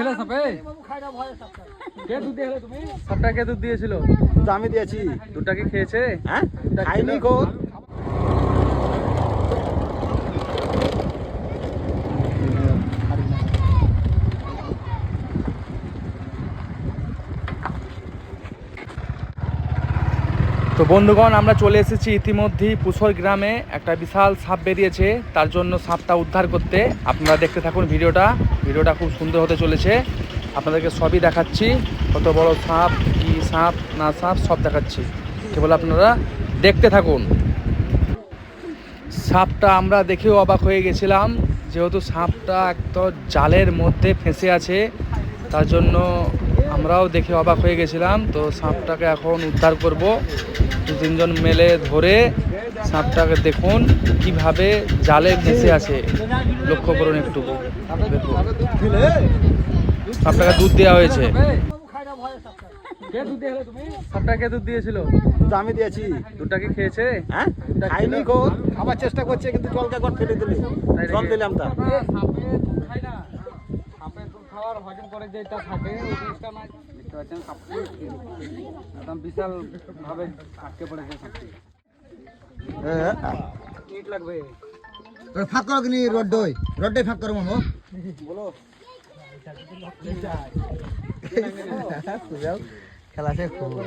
খেলে সাপে কে দুধ দিয়ে তুমি সাপটা কে দুধ দিয়েছিল? আমি দিয়েছি। দুধটা কি খেয়েছে? হ্যাঁ খাইনি গো। তো বন্ধুগণ, আমরা চলে এসেছি ইতিমধ্যেই পুষর গ্রামে। একটা বিশাল সাপ বেরিয়েছে, তার জন্য সাপটা উদ্ধার করতে আপনারা দেখতে থাকুন ভিডিওটা খুব সুন্দর হতে চলেছে। আপনাদেরকে সবই দেখাচ্ছি, কত বড় সাপ, কি সাপ না সাপ সব দেখাচ্ছি, কেবল আপনারা দেখতে থাকুন। সাপটা আমরা দেখেও অবাক হয়ে গেছিলাম, যেহেতু সাপটা একটা জালের মধ্যে ফেঁসে আছে, তার জন্য আমরাও দেখে অবাক হয়ে গেছিলাম। তো সাপটাকে এখন উদ্ধার করব, তিনজন মিলে ধরে সাপটাকে দেখুন কিভাবে জালে ফেঁসে আছে, লক্ষ্য করুন একটু। দেখুন সাপটাকে দুধ দেওয়া হয়েছে। সাপটা কে দুধ দিয়েছিল? আমি দিয়েছি। দুধটা কি খেয়েছে? হ্যাঁ খাইনি গো, খাবার চেষ্টা করছে কিন্তু জলকে একবার ফেলে দিলে, জল দিলাম তা। হজম করে যেটা থাকে ওই জিনিসটা না, দেখতে পাচ্ছেন সাপটি একদম বিশাল ভাবে আটকে পড়েছে সাপটি। ইট লাগবে, ফাঁক করো কিনি রড্ডই ফাঁক করো মামু। বলো খেলা শেষ করবো।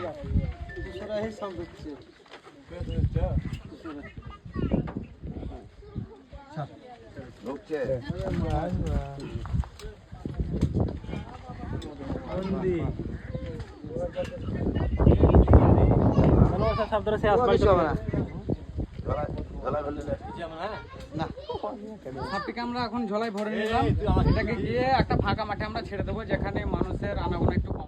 সাপটিকে আমরা এখন ঝোলায় ভরে নিলাম। এটাকে গিয়ে একটা ফাঁকা মাঠে আমরা ছেড়ে দেবো, যেখানে মানুষের আনাগোনা একটু কম।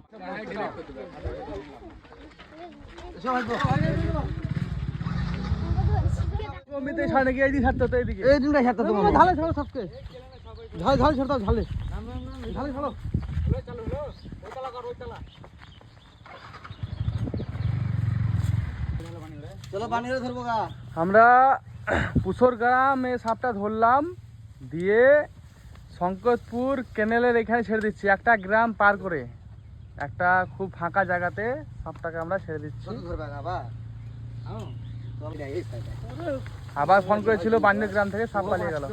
আমরা পুষর গ্রামে সাপটা ধরলাম, দিয়ে শঙ্করপুর ক্যানেলের এখানে ছেড়ে দিচ্ছি। একটা গ্রাম পার করে একটা খুব ফাঁকা জায়গাতে সাপটাকে আমরা ছেড়ে দিচ্ছি। আবার ফোন করেছিল বান্ডের গ্রাম থেকে, সাপ পালিয়ে গেল।